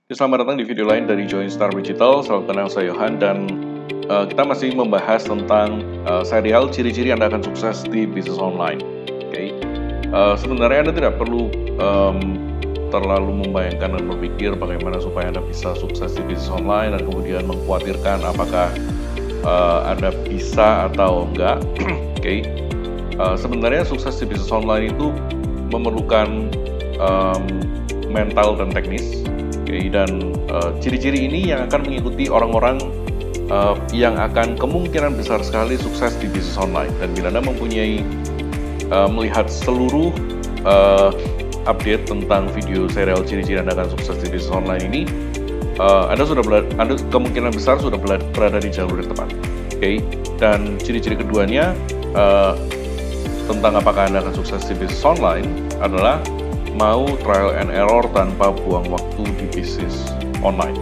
Selamat datang di video lain dari Joinstar Digital. Salam kenal, saya Johan, dan kita masih membahas tentang serial ciri-ciri Anda akan sukses di bisnis online. Oke. Sebenarnya Anda tidak perlu terlalu membayangkan dan berpikir bagaimana supaya Anda bisa sukses di bisnis online dan kemudian mengkhawatirkan apakah Anda bisa atau enggak. Oke. Sebenarnya sukses di bisnis online itu memerlukan mental dan teknis. Dan ciri-ciri ini yang akan mengikuti orang-orang yang akan kemungkinan besar sekali sukses di bisnis online. Dan bila Anda mempunyai melihat seluruh update tentang video serial ciri-ciri Anda akan sukses di bisnis online ini, Anda kemungkinan besar sudah berada di jalur yang tepat. Dan ciri-ciri keduanya tentang apakah Anda akan sukses di bisnis online adalah mau trial and error tanpa buang waktu di bisnis online.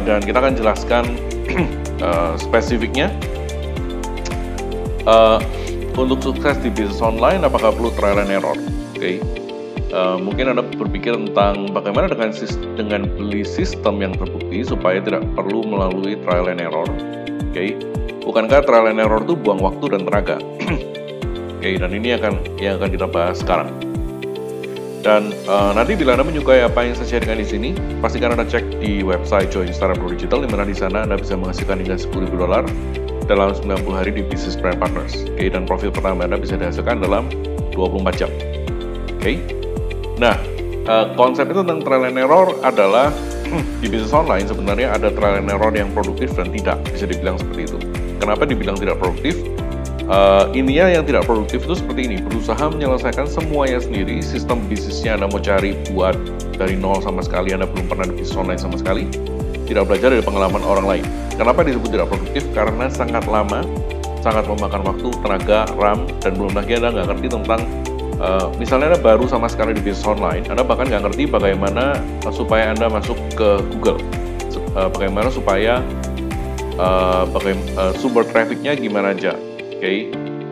Dan kita akan jelaskan spesifiknya. Untuk sukses di bisnis online, apakah perlu trial and error? Mungkin Anda berpikir tentang bagaimana dengan beli sistem yang terbukti supaya tidak perlu melalui trial and error. Bukankah trial and error itu buang waktu dan tenaga? Dan ini yang akan kita bahas sekarang. Dan nanti bila Anda menyukai apa yang saya sharingkan di sini, pastikan Anda cek di website Joinstar Digital, di mana di sana Anda bisa menghasilkan hingga $10.000 dalam 90 hari di Business Brand Partners. Dan profil pertama Anda bisa dihasilkan dalam 24 jam. Nah, konsep itu tentang trial and error adalah di bisnis online sebenarnya ada trial and error yang produktif dan tidak, bisa dibilang seperti itu. Kenapa dibilang tidak produktif? Intinya yang tidak produktif itu seperti ini: berusaha menyelesaikan semuanya sendiri. Sistem bisnisnya Anda mau cari buat dari nol sama sekali, Anda belum pernah di bisnis online sama sekali, tidak belajar dari pengalaman orang lain. Kenapa disebut tidak produktif? Karena sangat lama, sangat memakan waktu, tenaga, RAM, dan belum lagi Anda nggak ngerti tentang misalnya Anda baru sama sekali di bisnis online, Anda bahkan nggak ngerti bagaimana supaya Anda masuk ke Google, bagaimana supaya sumber trafficnya gimana aja.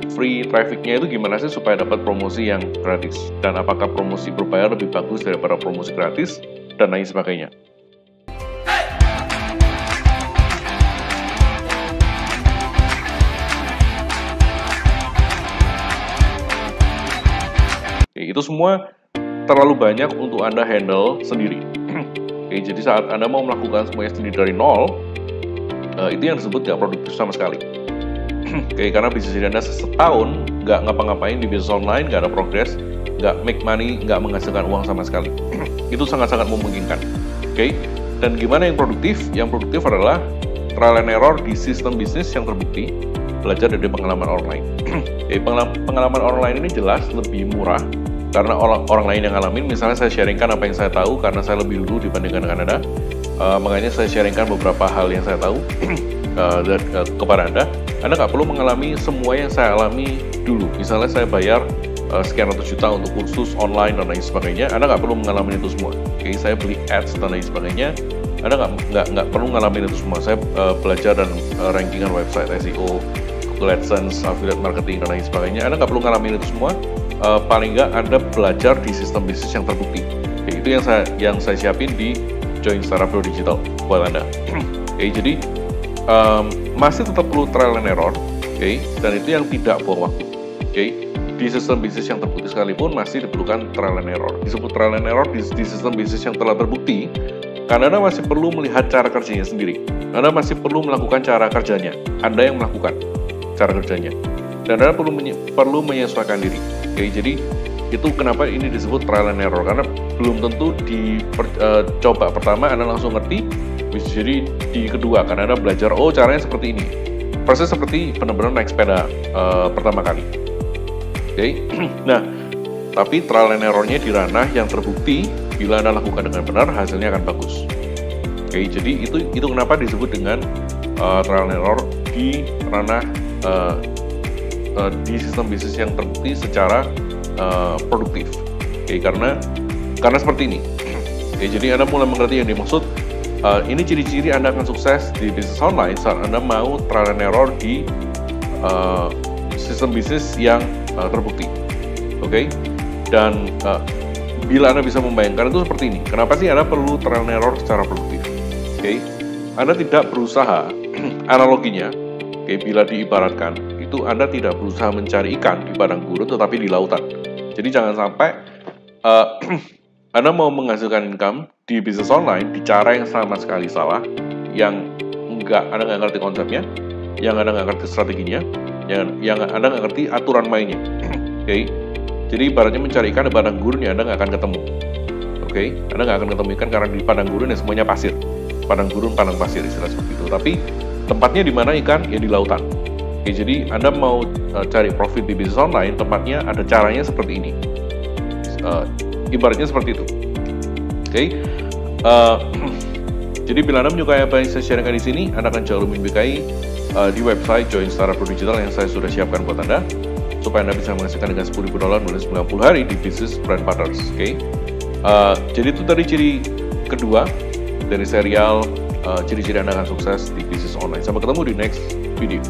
Free trafficnya itu gimana sih supaya dapat promosi yang gratis, dan apakah promosi berbayar lebih bagus daripada promosi gratis, dan lain sebagainya. Itu semua terlalu banyak untuk Anda handle sendiri. Jadi saat Anda mau melakukan semuanya sendiri dari nol, itu yang disebut nggak produktif sama sekali. Karena bisnis Anda setahun nggak ngapa-ngapain di bisnis online, nggak ada progres, nggak make money, nggak menghasilkan uang sama sekali. Itu sangat-sangat memungkinkan. Dan gimana yang produktif? Yang produktif adalah trial and error di sistem bisnis yang terbukti, belajar dari pengalaman orang lain. Pengalaman orang lain ini jelas lebih murah karena orang lain yang ngalamin. Misalnya saya sharingkan apa yang saya tahu karena saya lebih dulu dibandingkan dengan Anda. Makanya saya sharingkan beberapa hal yang saya tahu kepada Anda. Anda nggak perlu mengalami semua yang saya alami dulu. Misalnya saya bayar sekian ratus juta untuk kursus online dan lain sebagainya. Anda nggak perlu mengalami itu semua. Saya beli ads dan lain sebagainya. Anda nggak perlu mengalami itu semua. Saya belajar dan rankingan website SEO, Google AdSense, affiliate marketing dan lain sebagainya. Anda nggak perlu mengalami itu semua. Paling nggak Anda belajar di sistem bisnis yang terbukti. Itu yang saya siapin di Joinstar Digital buat Anda. Jadi masih tetap perlu trial and error, dan itu yang tidak buang waktu. Di sistem bisnis yang terbukti sekalipun masih diperlukan trial and error. Disebut trial and error di sistem bisnis yang telah terbukti karena Anda masih perlu melihat cara kerjanya sendiri. Anda masih perlu melakukan cara kerjanya. Anda yang melakukan cara kerjanya, dan Anda perlu menyesuaikan diri. Jadi itu kenapa ini disebut trial and error, karena belum tentu coba pertama Anda langsung ngerti. Bisa jadi di kedua, karena Anda belajar, oh caranya seperti ini. Proses seperti benar-benar naik sepeda pertama kali. Nah, tapi trial and error-nya di ranah yang terbukti. Bila Anda lakukan dengan benar, hasilnya akan bagus. Jadi itu kenapa disebut dengan trial and error di ranah di sistem bisnis yang terbukti secara produktif. Karena seperti ini. Jadi Anda mulai mengerti yang dimaksud. Ini ciri-ciri Anda akan sukses di bisnis online saat Anda mau trial and error di sistem bisnis yang terbukti. Dan bila Anda bisa membayangkan itu seperti ini. Kenapa sih Anda perlu trial and error secara produktif? Oke, Anda tidak berusaha analoginya. Oke, bila diibaratkan itu Anda tidak berusaha mencari ikan di padang gurun tetapi di lautan. Jadi jangan sampai Anda mau menghasilkan income di bisnis online di cara yang sama sekali salah, yang Anda nggak ngerti konsepnya, yang Anda nggak ngerti strateginya, yang Anda nggak ngerti aturan mainnya. Oke, jadi ibaratnya mencari ikan di padang gurun ya Anda nggak akan ketemu. Oke, Anda nggak akan ketemu ikan karena di padang gurun ya semuanya pasir. Padang gurun, padang pasir, istilah seperti itu. Tapi tempatnya di mana ikan? Ya di lautan. Oke, jadi Anda mau cari profit di bisnis online, tempatnya ada caranya seperti ini. Ibaratnya seperti itu. Oke, jadi bila Anda menyukai apa yang saya sharingkan di sini, Anda akan jauh lebih menyukai di website Join Startup Pro Digital yang saya sudah siapkan buat Anda, supaya Anda bisa menghasilkan dengan $10.000 dalam 90 hari di bisnis brand partners. Oke, jadi itu tadi ciri kedua dari serial ciri-ciri Anda akan sukses di bisnis online. Sampai ketemu di next video.